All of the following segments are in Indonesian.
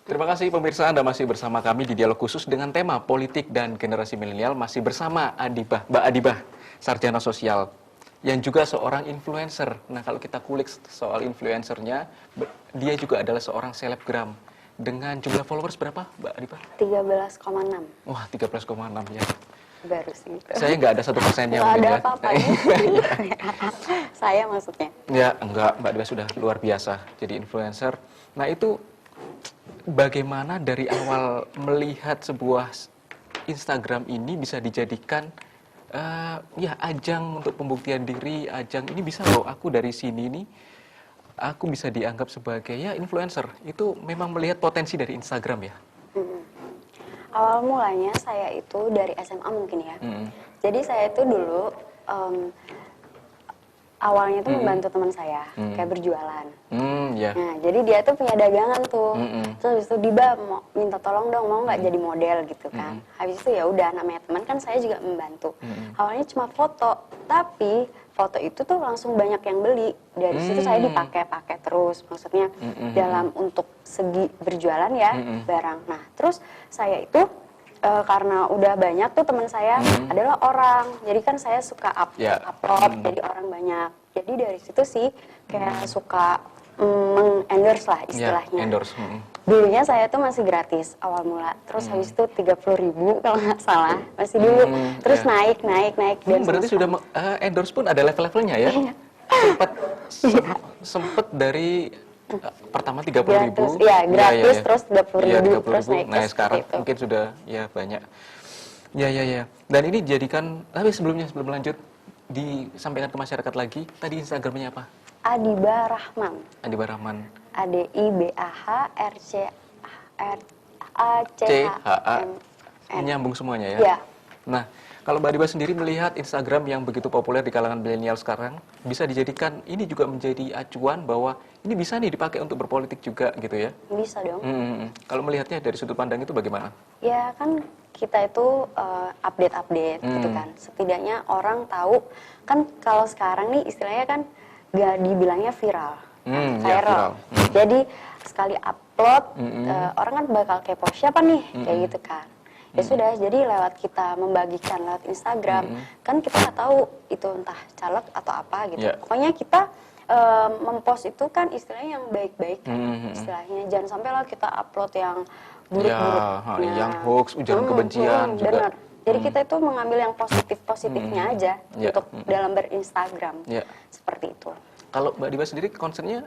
Terima kasih pemirsa, Anda masih bersama kami di dialog khusus dengan tema politik dan generasi milenial, masih bersama Mbak Adibah, sarjana sosial yang juga seorang influencer. Nah, kalau kita kulik soal influencernya, dia juga adalah seorang selebgram dengan jumlah followers berapa, Mbak Adibah? 13,6. Wah, 13,6 ya. Baru sih. Saya nggak ada 1%-nya Nggak mungkin ada ya. apa-apanya. Saya maksudnya. Ya, enggak, Mbak Adibah sudah luar biasa jadi influencer. Nah, itu bagaimana dari awal melihat sebuah Instagram ini bisa dijadikan ya ajang untuk pembuktian diri, ajang ini bisa loh aku dari sini nih aku bisa dianggap sebagai ya influencer. Itu memang melihat potensi dari Instagram ya. Awal mulanya saya itu dari SMA mungkin ya. Jadi saya itu dulu awalnya tuh membantu teman saya kayak berjualan. Yeah. Nah, jadi dia tuh punya dagangan tuh. Terus habis itu Diba mau minta tolong dong, mau nggak jadi model gitu kan. Habis itu ya udah, namanya teman kan, saya juga membantu. Awalnya cuma foto, tapi foto itu tuh langsung banyak yang beli. Dari situ saya dipakai terus, maksudnya dalam untuk segi berjualan ya barang. Nah, terus saya itu karena udah banyak tuh teman saya adalah orang, jadi kan saya suka upload, jadi orang banyak. Jadi dari situ sih kayak suka meng-endorse lah istilahnya. Endorse. Dulunya saya tuh masih gratis awal mula, terus habis itu 30.000 kalau nggak salah, masih dulu. Terus naik. Dan Berarti sudah endorse pun ada level-levelnya ya? Sempet dari pertama 30.000, ya gratis, terus 30.000, terus naik. Nah sekarang itu mungkin sudah ya banyak. Ya. Dan ini dijadikan, tapi sebelum lanjut disampaikan ke masyarakat lagi, tadi Instagramnya apa? Adibah Rahman. Adibah Rahman. ADIBAHRCHRACHM. Nyambung semuanya ya? Iya. Nah, kalau Mbak Adibah sendiri melihat Instagram yang begitu populer di kalangan milenial sekarang, bisa dijadikan ini juga menjadi acuan bahwa ini bisa nih dipakai untuk berpolitik juga gitu ya? Bisa dong. Kalau melihatnya dari sudut pandang itu bagaimana? Ya kan kita itu update gitu kan. Setidaknya orang tahu kan, kalau sekarang nih istilahnya kan gak dibilangnya viral. Viral. Jadi sekali upload orang kan bakal kepo siapa nih kayak gitu kan. Ya sudah, jadi lewat kita membagikan lewat Instagram kan kita nggak tahu itu entah caleg atau apa gitu. Pokoknya kita mempost itu kan istilahnya yang baik-baik kan, istilahnya jangan sampai lah kita upload yang buruk-buruknya, yang hoax, ujaran kebencian juga. Benar. Jadi kita itu mengambil yang positif-positifnya aja untuk dalam berinstagram, seperti itu. Kalau Mbak Diba sendiri concernnya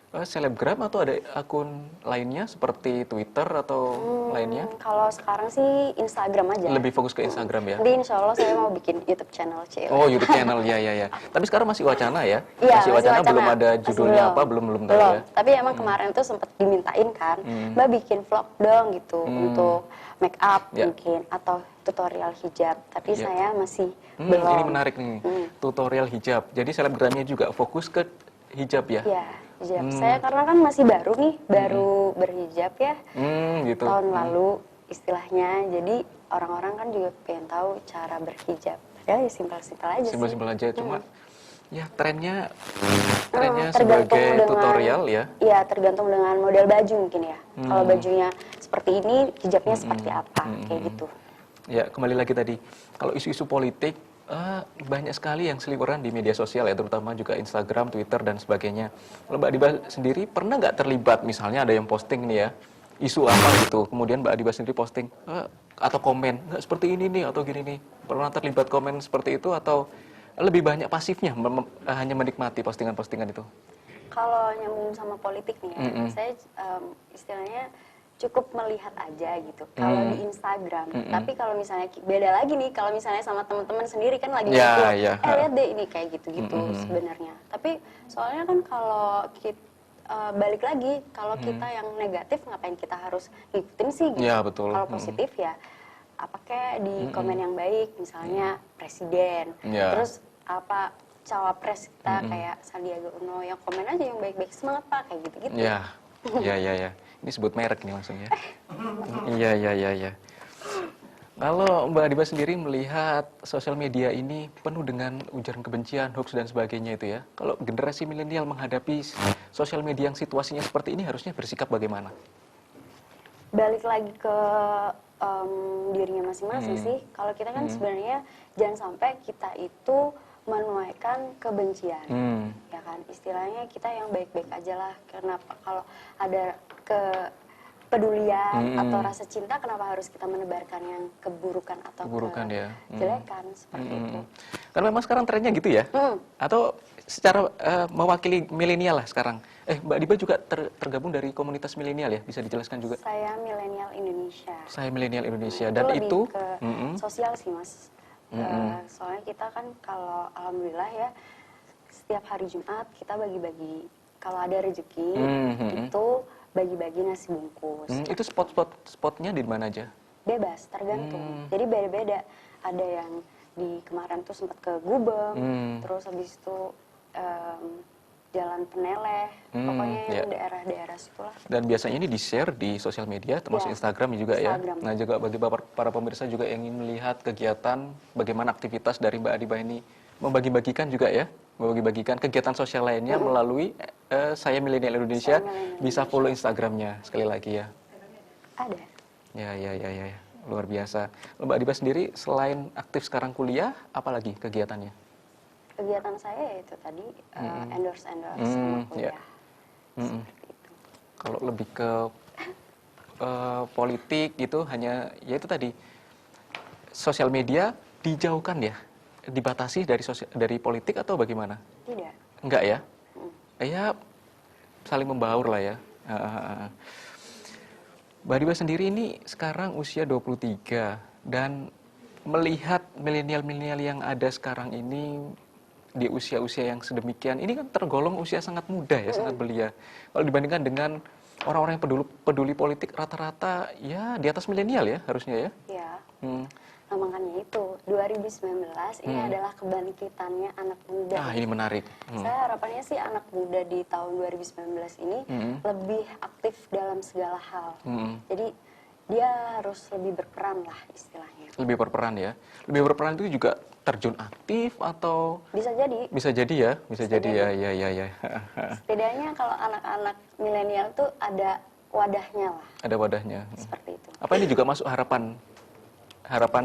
selebgram atau ada akun lainnya seperti Twitter atau lainnya? Kalau sekarang sih Instagram aja. Lebih fokus ke Instagram ya? Nanti insya Allah saya mau bikin YouTube channel. Oh, YouTube channel, ya. Tapi sekarang masih wacana ya? Iya, masih wacana, belum ada judulnya apa, belum tahu ya? Tapi emang kemarin tuh sempat dimintain kan, Mbak bikin vlog dong gitu, untuk make up mungkin, atau tutorial hijab. Tapi saya masih belum. Ini menarik nih, tutorial hijab. Jadi selebgramnya juga fokus ke hijab ya? Iya, hijab. Saya karena kan masih baru nih, baru berhijab ya, gitu. tahun lalu istilahnya. Jadi orang-orang kan juga pengen tahu cara berhijab. Padahal ya simpel-simpel aja sih. Simpel-simpel aja, cuma ya trennya sebagai tutorial ya? Iya, tergantung dengan model baju mungkin ya. Kalau bajunya seperti ini, hijabnya seperti apa, kayak gitu. Ya, kembali lagi tadi, kalau isu-isu politik, banyak sekali yang seliweran di media sosial ya, terutama juga Instagram, Twitter, dan sebagainya. Kalau Mbak Adibah sendiri pernah nggak terlibat, misalnya ada yang posting nih ya, isu apa gitu, kemudian Mbak Adibah sendiri posting, atau komen, nggak seperti ini nih, atau gini nih, pernah terlibat komen seperti itu, atau lebih banyak pasifnya, hanya menikmati postingan-postingan itu? Kalau nyambung sama politik nih ya, saya istilahnya cukup melihat aja gitu kalau di Instagram. Tapi kalau misalnya beda lagi nih, kalau misalnya sama teman-teman sendiri kan lagi lihat deh ini kayak gitu-gitu sebenarnya. Tapi soalnya kan kalau kita balik lagi, kalau kita yang negatif ngapain kita harus ngikutin sih gitu. Ya, betul. Kalau positif ya apa kayak di komen yang baik, misalnya presiden, terus apa cawapres kita kayak Sandiaga Uno, yang komen aja yang baik-baik, semangat Pak, kayak gitu-gitu. Ya. Ini sebut merek nih langsung ya. Iya. Kalau Mbak Adibah sendiri melihat sosial media ini penuh dengan ujaran kebencian, hoax dan sebagainya itu ya. Kalau generasi milenial menghadapi sosial media yang situasinya seperti ini harusnya bersikap bagaimana? balik lagi ke dirinya masing-masing sih. Kalau kita kan sebenarnya jangan sampai kita itu menuaikan kebencian, ya kan? Istilahnya kita yang baik-baik aja lah. Kenapa kalau ada kepedulian atau rasa cinta, kenapa harus kita menebarkan yang keburukan atau ya. kejelekan seperti itu? Karena memang sekarang trennya gitu ya? Atau secara mewakili milenial lah sekarang? Mbak Diba juga tergabung dari komunitas milenial ya? Bisa dijelaskan juga? Saya milenial Indonesia. Saya milenial Indonesia. Itu Dan lebih itu ke sosial sih, Mas. Soalnya kita kan kalau alhamdulillah ya, setiap hari Jumat kita bagi-bagi, kalau ada rezeki itu bagi-bagi nasi bungkus. Itu spotnya di mana aja? Bebas, tergantung. Jadi beda-beda. Ada yang di kemarin tuh sempat ke Gubeng, terus habis itu Jalan Peneleh, pokoknya yang daerah-daerah situlah. Dan biasanya ini di-share di sosial media, termasuk Instagram juga Instagram. ya. Nah juga bagi para pemirsa juga yang ingin melihat kegiatan, bagaimana aktivitas dari Mbak Diba ini membagi-bagikan juga ya, membagi-bagikan kegiatan sosial lainnya melalui Saya Milenial Indonesia. Bisa follow Instagramnya sekali lagi ya. Ada. Ya, luar biasa. Mbak Diba sendiri selain aktif sekarang kuliah, apalagi kegiatannya? Kegiatan saya itu tadi endorse sama kuliah. Seperti itu. Kalau lebih ke politik gitu hanya ya itu tadi sosial media dijauhkan ya, dibatasi dari politik atau bagaimana? Tidak. Enggak ya? Ya saling membaur lah ya. Mbak Diba sendiri ini sekarang usia 23 dan melihat milenial-milenial yang ada sekarang ini di usia-usia yang sedemikian, ini kan tergolong usia sangat muda ya, sangat belia. Kalau dibandingkan dengan orang-orang yang peduli politik rata-rata ya di atas milenial ya harusnya ya. Ya. Nah makanya itu 2019 ini adalah kebangkitannya anak muda. Ini menarik. Saya harapannya sih anak muda di tahun 2019 ini lebih aktif dalam segala hal. Jadi dia harus lebih berperan lah istilahnya. Lebih berperan ya. Lebih berperan itu juga terjun aktif atau bisa jadi ya, bisa jadi ya. Setidaknya kalau anak-anak milenial tuh ada wadahnya lah. Ada wadahnya. Seperti itu. Apa ini juga masuk harapan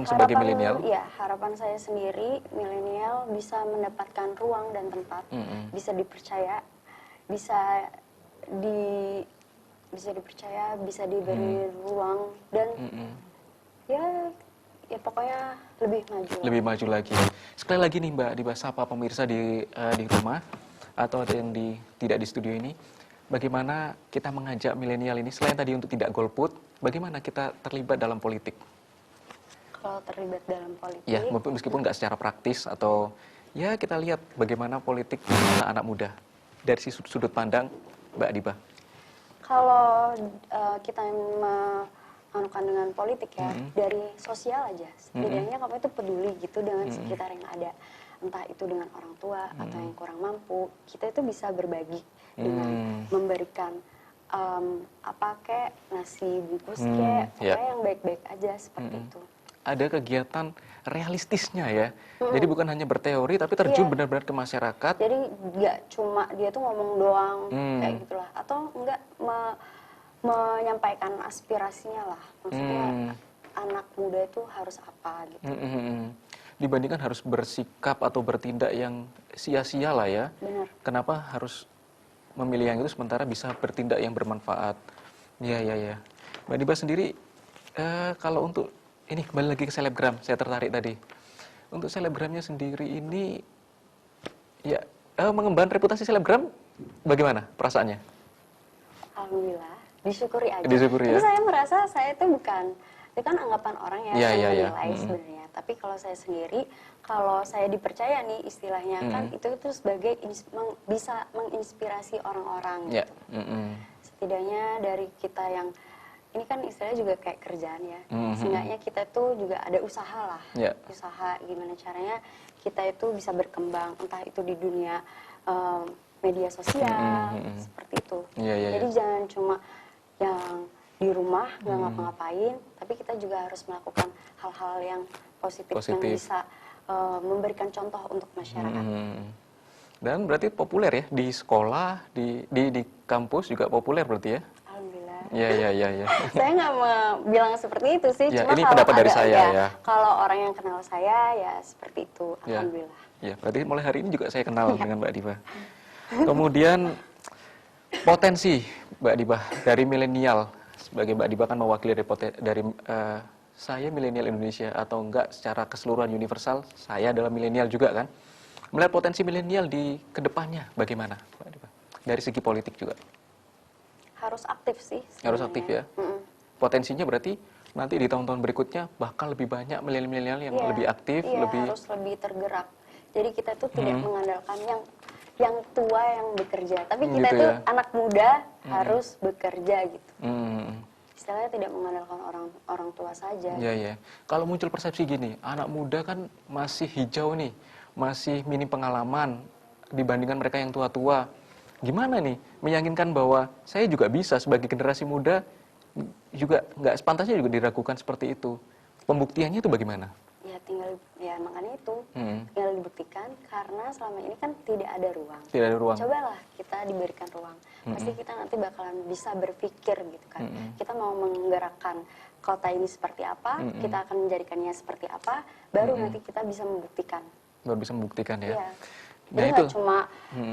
sebagai milenial? Iya, harapan saya sendiri milenial bisa mendapatkan ruang dan tempat, bisa dipercaya, bisa dipercaya, bisa diberi ruang dan ya pokoknya lebih maju. Lebih maju lagi. Sekali lagi nih Mbak Diba, sapa pemirsa di rumah atau ada yang tidak di studio ini, bagaimana kita mengajak milenial ini selain tadi untuk tidak golput, bagaimana kita terlibat dalam politik? Kalau terlibat dalam politik? Ya, meskipun nggak secara praktis atau ya kita lihat bagaimana politik anak muda dari sudut pandang Mbak Diba. Kalau kita menganukan dengan politik ya, dari sosial aja. Setidaknya kamu itu peduli gitu dengan sekitar yang ada. Entah itu dengan orang tua atau yang kurang mampu. Kita itu bisa berbagi dengan memberikan nasi bungkus pokoknya yang baik-baik aja seperti itu. Ada kegiatan realistisnya ya. Jadi bukan hanya berteori tapi terjun benar-benar ke masyarakat. Jadi nggak cuma dia tuh ngomong doang kayak gitulah, atau enggak menyampaikan aspirasinya lah. Maksudnya anak muda itu harus apa gitu. Dibandingkan harus bersikap atau bertindak yang sia-sia lah ya. Benar. Kenapa harus memilih yang itu sementara bisa bertindak yang bermanfaat? Ya. Mbak Diba sendiri kalau untuk ini kembali lagi ke selebgram, saya tertarik tadi. Untuk selebgramnya sendiri ini, ya mengemban reputasi selebgram, bagaimana perasaannya? Alhamdulillah, disyukuri aja. Disyukuri ya. Tapi saya merasa saya itu kan anggapan orang ya, saya menilai sebenarnya. Tapi kalau saya sendiri, kalau saya dipercaya nih istilahnya kan itu sebagai bisa menginspirasi orang-orang. Gitu. Setidaknya dari kita yang ini kan istilahnya juga kayak kerjaan ya. Seenggaknya kita tuh juga ada usaha lah. Usaha gimana caranya kita itu bisa berkembang. Entah itu di dunia media sosial, seperti itu. Jadi jangan cuma yang di rumah nggak ngapa-ngapain. Tapi kita juga harus melakukan hal-hal yang positif. Yang bisa memberikan contoh untuk masyarakat. Dan berarti populer ya di sekolah, di kampus juga populer berarti ya? Alhamdulillah. Iya. Saya nggak mau bilang seperti itu sih, Ya, cuma ini kalau pendapat dari ada saya ya. kalau orang yang kenal saya ya seperti itu, Ya. alhamdulillah. Ya, berarti mulai hari ini juga saya kenal dengan Mbak Diba. Kemudian potensi Mbak Diba dari milenial, sebagai Mbak Diba kan mewakili dari saya milenial Indonesia atau enggak secara keseluruhan universal, saya adalah milenial juga kan. Melihat potensi milenial di kedepannya bagaimana Mbak Diba? Dari segi politik juga. Harus aktif sih Harus sebenarnya. aktif ya. Potensinya berarti nanti di tahun-tahun berikutnya bakal lebih banyak milenial yang Iya, lebih aktif, iya, lebih harus lebih tergerak. Jadi kita tuh tidak mengandalkan yang tua yang bekerja, tapi kita Gitu tuh ya. anak muda harus bekerja gitu. Hmm. Istilahnya tidak mengandalkan orang tua saja. Iya, ya. Kalau muncul persepsi gini, anak muda kan masih hijau nih, masih minim pengalaman dibandingkan mereka yang tua-tua. Gimana nih meyakinkan bahwa saya juga bisa sebagai generasi muda juga nggak sepantasnya juga diragukan seperti itu. Pembuktiannya itu bagaimana? Ya tinggal ya makanya itu Hmm. tinggal dibuktikan karena selama ini kan tidak ada ruang. Tidak ada ruang. Cobalah kita diberikan ruang. Pasti kita nanti bakalan bisa berpikir gitu kan. Kita mau menggerakkan kota ini seperti apa, kita akan menjadikannya seperti apa, baru nanti kita bisa membuktikan. Baru bisa membuktikan ya. Iya. Nah, Jadi itu. nggak cuma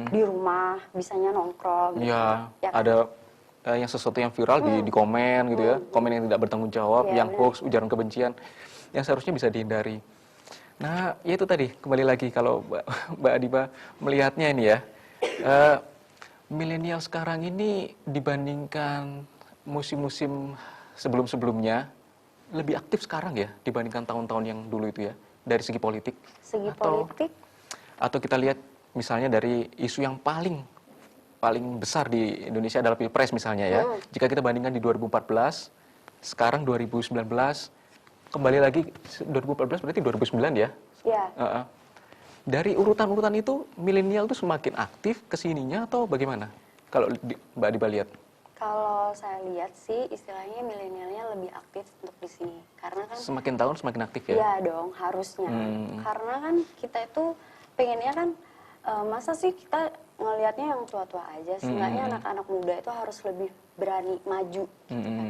di rumah bisanya nongkrong gitu. Ya, Ya kan? ada yang sesuatu yang viral di komen gitu ya, komen yang tidak bertanggung jawab, Iya, yang benar. hoax, ujaran kebencian, yang seharusnya bisa dihindari. Nah, ya itu tadi, kembali lagi kalau Mbak Adiba melihatnya ini ya, milenial sekarang ini dibandingkan musim-musim sebelum-sebelumnya, lebih aktif sekarang ya dibandingkan tahun-tahun yang dulu itu ya, dari segi politik. Segi Atau politik atau kita lihat misalnya dari isu yang paling besar di Indonesia adalah Pilpres misalnya ya. Jika kita bandingkan di 2014, sekarang 2019, kembali lagi 2014 berarti 2009 ya. ya. Dari urutan-urutan itu milenial tuh semakin aktif kesininya atau bagaimana? Kalau Mbak Diba lihat? Kalau saya lihat sih istilahnya milenialnya lebih aktif untuk di sini karena kan Semakin tahun semakin aktif ya? iya dong harusnya karena kan kita itu pengennya kan masa sih kita ngelihatnya yang tua-tua aja seenggaknya anak-anak muda itu harus lebih berani maju gitu kan.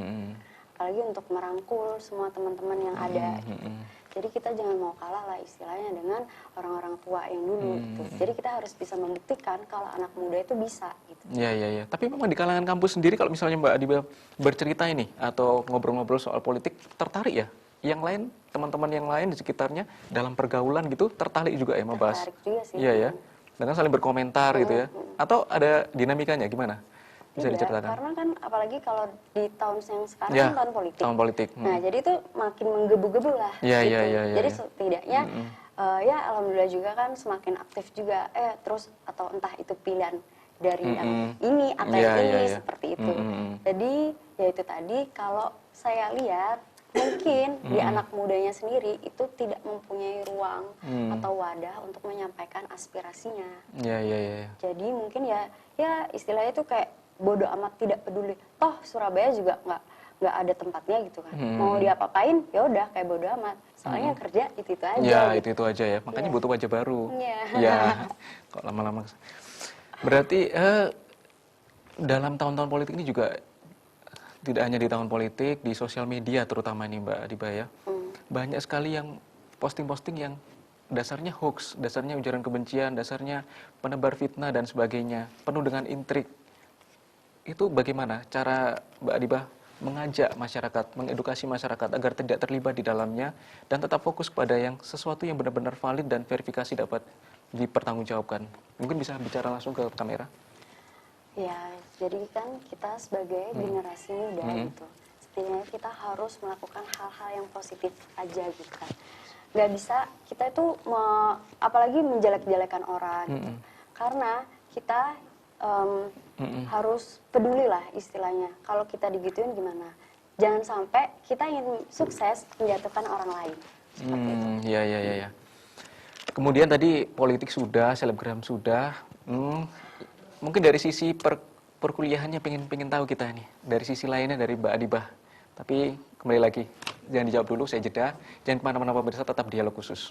Apalagi untuk merangkul semua teman-teman yang ada gitu. Jadi kita jangan mau kalah lah istilahnya dengan orang-orang tua yang dulu gitu. Jadi kita harus bisa membuktikan kalau anak muda itu bisa gitu. Iya. Tapi memang di kalangan kampus sendiri kalau misalnya Mbak Adiba bercerita ini atau ngobrol-ngobrol soal politik tertarik ya? Yang lain, teman-teman yang lain di sekitarnya dalam pergaulan gitu tertarik juga ya membahas? Tertarik juga sih. Iya ya? Dengan saling berkomentar gitu ya? Atau ada dinamikanya gimana? Bisa Tidak, diceritakan? karena kan apalagi kalau di tahun yang sekarang Ya, kan tahun politik. tahun politik. Nah, jadi itu makin menggebu-gebu lah Iya, gitu. iya. Jadi setidaknya ya alhamdulillah juga kan semakin aktif juga terus atau entah itu pilihan dari yang ini atau Iya, yang ini iya. seperti itu. Jadi ya itu tadi kalau saya lihat mungkin di anak mudanya sendiri itu tidak mempunyai ruang atau wadah untuk menyampaikan aspirasinya. Iya. Jadi mungkin ya istilahnya itu kayak bodoh amat tidak peduli. Toh Surabaya juga nggak ada tempatnya gitu kan. Mau diapa-apain ya udah kayak bodoh amat. Soalnya kerja itu aja. Ya, gitu. itu aja ya. Makanya butuh wajah baru. Iya. Ya, kok lama-lama. Berarti dalam tahun-tahun politik ini juga tidak hanya di tahun politik, di sosial media terutama ini Mbak Adiba ya. Banyak sekali yang posting-posting yang dasarnya hoax, dasarnya ujaran kebencian, dasarnya penebar fitnah dan sebagainya, penuh dengan intrik. Itu bagaimana cara Mbak Adiba mengajak masyarakat, mengedukasi masyarakat agar tidak terlibat di dalamnya dan tetap fokus pada yang sesuatu yang benar-benar valid dan verifikasi dapat dipertanggungjawabkan. Mungkin bisa bicara langsung ke kamera. Ya, jadi kan kita sebagai generasi muda gitu, setidaknya kita harus melakukan hal-hal yang positif aja gitu kan. Gak bisa kita itu apalagi menjelek-jelekan orang gitu. Karena kita harus peduli lah istilahnya. Kalau kita digituin gimana? Jangan sampai kita ingin sukses menjatuhkan orang lain. Seperti itu. Iya. Kemudian tadi politik sudah, selebgram sudah. Mungkin dari sisi perkuliahannya pengen tahu kita nih. Dari sisi lainnya dari Mbak Adibah. Tapi kembali lagi, jangan dijawab dulu, saya jeda. Jangan kemana-mana pemirsa, tetap dialog khusus.